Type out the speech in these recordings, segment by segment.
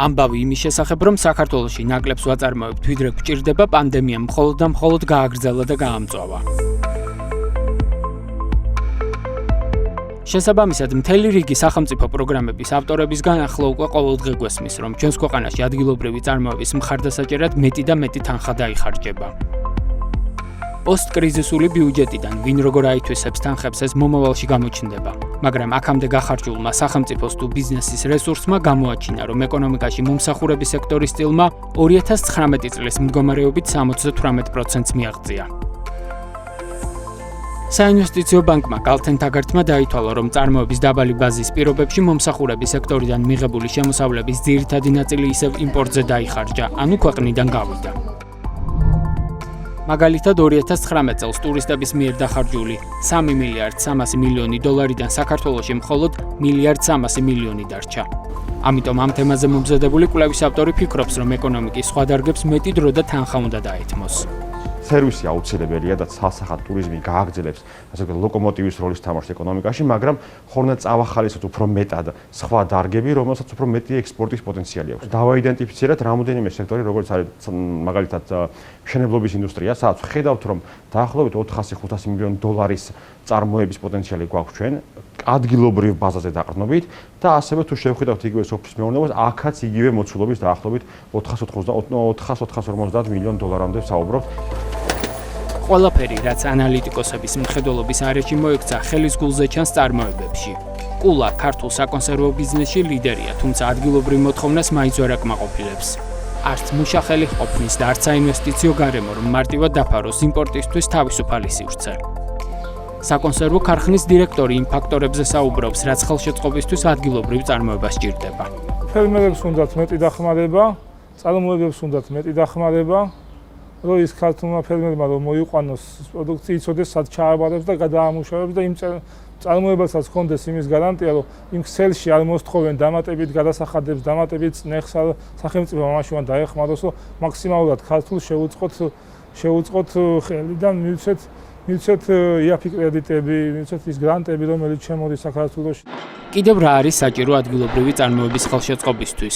ამბავი იმის შესახებ, რომ საქართველოში ნაკლებს ვაწარმოებთ, ვიდრე გვჭირდება, პანდემიამ მხოლოდ და მხოლოდ გააგრძელა და გაამწვავა. შესაბამისად, მთელი რიგი სახელმწიფო პროგრამების ავტორებისგან ახლა უკვე ყოველდღე გვესმის, რომ ჩვენს ქვეყანაში ადგილობრივი წარმოების მხარდასაჭერად მეტი და მეტი თანხა დაიხარჯება. პოსტკრიზისული ბიუჯეტიდან ვინ როგორ აითვისებს თანხებს, ეს მომავალში გამოჩნდება, მაგრამ აქამდე გახარჯულმა სახელმწიფოს თუ ბიზნესის რესურსმა გამოაჩინა, რომ ეკონომიკაში მომსახურების სექტორის წილმა 2019 წლის მდგომარეობით 78%-ს მიაღწია. საინვესტიციო ბანკმა Galt Taggart-მა დაითვალა, რომ წარმოების დაბალი ბაზის პირობებში მომსახურების სექტორიდან მიღებული შემოსავლების ძირითადი ნაწილი ისევ იმპორტზე დაიხარჯა, ანუ ქვეყნიდან გავიდა. მაგალითად 2019 წელს ტურისტების მიერ დახარჯული 3 მილიარდ 300 მილიონი დოლარიდან საქართველოში მხოლოდ 1 მილიარდ 300 მილიონი დარჩა. ამიტომ ამ თემაზე მომზადებული კვლევის ავტორი ფიქრობს, რომ ეკონომიკის სხვა დარგებს მეტი დრო და თანხა უნდა დაეთმოს. სერვისი აუცილებელია და სასახად ტურიზმი გააგრძელებს ასე ვთქვათ ლოკომოტივის როლის თამაშს ეკონომიკაში, მაგრამ ხორნა წავახალისოთ უფრო მეტად სხვა დარგები, რომელსაც უფრო მეტი ექსპორტის პოტენციალი აქვს. დავაიდენტიფიცირეთ რამდენიმე სექტორი, როგორც არის მაგალითად მშენებლობის ინდუსტრია, სადაც ხედავთ, რომ დაახლოებით 400-500 მილიონი დოლარის წარმოების პოტენციალი გვაქვს ჩვენ ადგილობრივ ბაზაზე დაყრდნობით და ასევე თუ შევხედავთ იგივე სოფლის მეურნეობას, აქაც იგივე მოცულობის დაახლოებით 450 მილიონ დოლარამდე საუბრობთ. ყველაფერი, რაც ანალიტიკოსების მხედველობის არეში მოექცა, ხელის გულზე ჩანს წარმოებებში. კულა ქართულ საკონსერვო ბიზნესში ლიდერია, თუმცა ადგილობრივ მოთხოვნას მაინც ვერ აკმაყოფილებს. არც მუშახელი ყოფნის და არც საინვესტიციო გარემო, რომ მარტივად დაფაროს იმპორტისთვის თავისუფალი სივრცე. საკონსერვო ქარხნის დირექტორი იმ ფაქტორებზე საუბრობს, რაც ხელშეწყობისთვის ადგილობრივ წარმოება სჭირდება. ფერმერებს უნდათ მეტი დახმარება, წარმოებებს უნდათ მეტი დახმარება, რომ ის ქართულმა ფერმერმა რომ მოიყვანოს პროდუქცია, იცოდეს სად ჩააბარებს და გადაამუშავებს და იმ წარმოებასაც ჰქონდეს იმის გარანტია, რომ იმ ქსელში არ მოსთხოვენ დამატებით გადასახადებს, დამატებით წნეხს სახელმწიფო ამაში უნდა დაეხმაროს, რომ მაქსიმალურად ქართულს შევუწყოთ ხელი და მივცეთ იაფი კრედიტები, მივცეთ ის გრანტები, რომელიც შემოდის საქართველოში. კიდევ რა არის საჭირო ადგილობრივი წარმოების ხელშეწყობისთვის?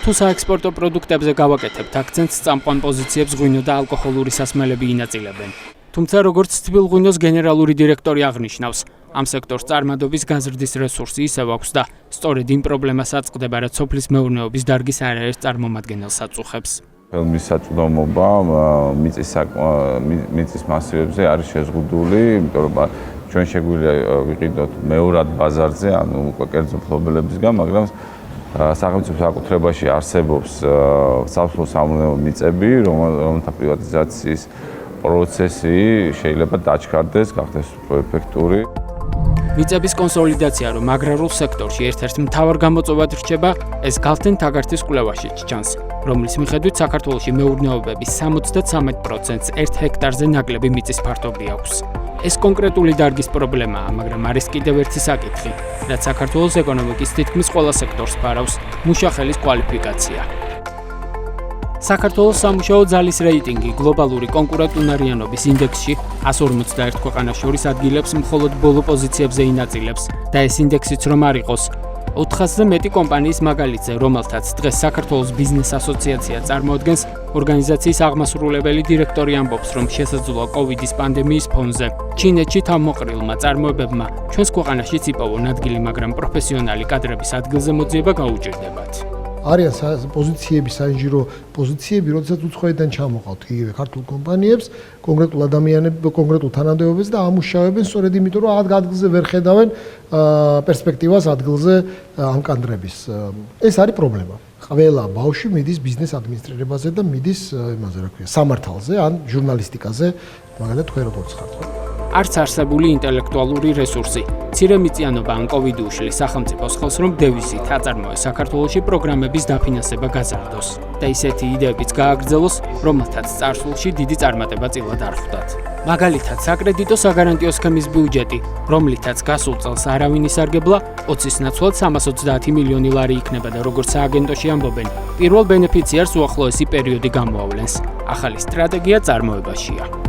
თუ საექსპორტო პროდუქტებზე გავაკეთებთ აქცენტს, წამყვან პოზიციებს ღვინო და ალკოჰოლური სასმელები ინაწილებენ. თუმცა როგორც თბილ ღვინოს გენერალური დირექტორი აღნიშნავს, ამ სექტორს წარმადობის გაზრდის რესურსი ისევ აქვს და სწორედ იმ პრობლემას აწყდება, რაც სოფლის მეურნეობის დარგის არაერთ წარმომადგენელს აწუხებს. ფილმის საწვდომობა მიწის მასივებზე არის შეზღუდული, იმიტომ რომ ჩვენ შეგვიძლია ვიყიდოთ მეორად ბაზარზე, ანუ უკვე კერძო მფლობელებისგან, მაგრამ სახელმწიფო საკუთრებაში არსებობს სამსახურო მიწები, რომელთა პრივატიზაციის პროცესი შეიძლება დაჩქარდეს, გახდეს უფრო ეფექტური. მიწების კონსოლიდაცია, რომ აგრარულ სექტორში ერთ-ერთ მთავარ გამოწვევად რჩება, ეს Galt Taggart-ის კვლევაშიც ჩანს, რომლის მიხედვით საქართველოში მეურნეობების 73%-ს 1 ჰექტარზე ნაკლები მიწის ფართობი აქვს. ეს კონკრეტული დარგის პრობლემაა, მაგრამ არის კიდევ ერთი საკითხი, რაც საქართველოს ეკონომიკის თითქმის ყველა სექტორს ფარავს, მუშახელის კვალიფიკაცია. საქართველოს სამუშაო ძალის რეიტინგი გლობალური კონკურენტუნარიანობის ინდექსში 151 ქვეყანას შორის ადგილებს მხოლოდ ბოლო პოზიციებზე ინაწილებს და ეს ინდექსიც რომ არ იყოს 400-ზე მეტი კომპანიის მაგალითზე, რომელთაც დღეს საქართველოს ბიზნეს ასოციაცია წარმოადგენს, ორგანიზაციის აღმასრულებელი დირექტორი ამბობს, რომ შესაძლოა კოვიდის პანდემიის ფონზე ჩინეთში თავმოყრილმა წარმოებებმა ჩვენს ქვეყანაშიც იპოვონ ადგილი, მაგრამ პროფესიონალი კადრების ადგილზე მოძიება გაუჭირდებათ. არის პოზიციები, საინჟირო პოზიციები, როდესაც უცხოეთიდან ჩამოყავთ იგივე ქართულ კომპანიებს, კონკრეტულ ადამიანებს, კონკრეტულ თანამდებობებს და ამუშავებენ სწორედ იმიტომ, რომ ადგილზე ვერ ხედავენ პერსპექტივას ადგილზე ამ კადრების. ეს არის პრობლემა. ყველა ბავშვი მიდის ბიზნეს ადმინისტრირებაზე და მიდის იმაზე, რა ქვია, სამართალზე ან ჟურნალისტიკაზე, მაგალითად თქვენ როგორც ხართ. არც არსებული ინტელექტუალური რესურსი, მცირე მიწიანობა ან კოვიდი უშლის სახელმწიფოს ხელს, რომ დევიზით აწარმოეს საქართველოში პროგრამების დაფინანსება გაზარდოს და ისეთი იდეებიც გააგრძელოს, რომელთაც წარსულში დიდი წარმატება წილად არ ხვდათ. მაგალითად, საკრედიტო საგარანტიო სქემის ბიუჯეტი, რომლითაც გასულ წელს არავინ ისარგებლა, 20-ის ნაცვლად 330 მილიონი ლარი იქნება და როგორც სააგენტოში ამბობენ, პირველ ბენეფიციარს უახლოესი პერიოდი გამოავლენს. ახალი სტრატეგია წარმოებაშია.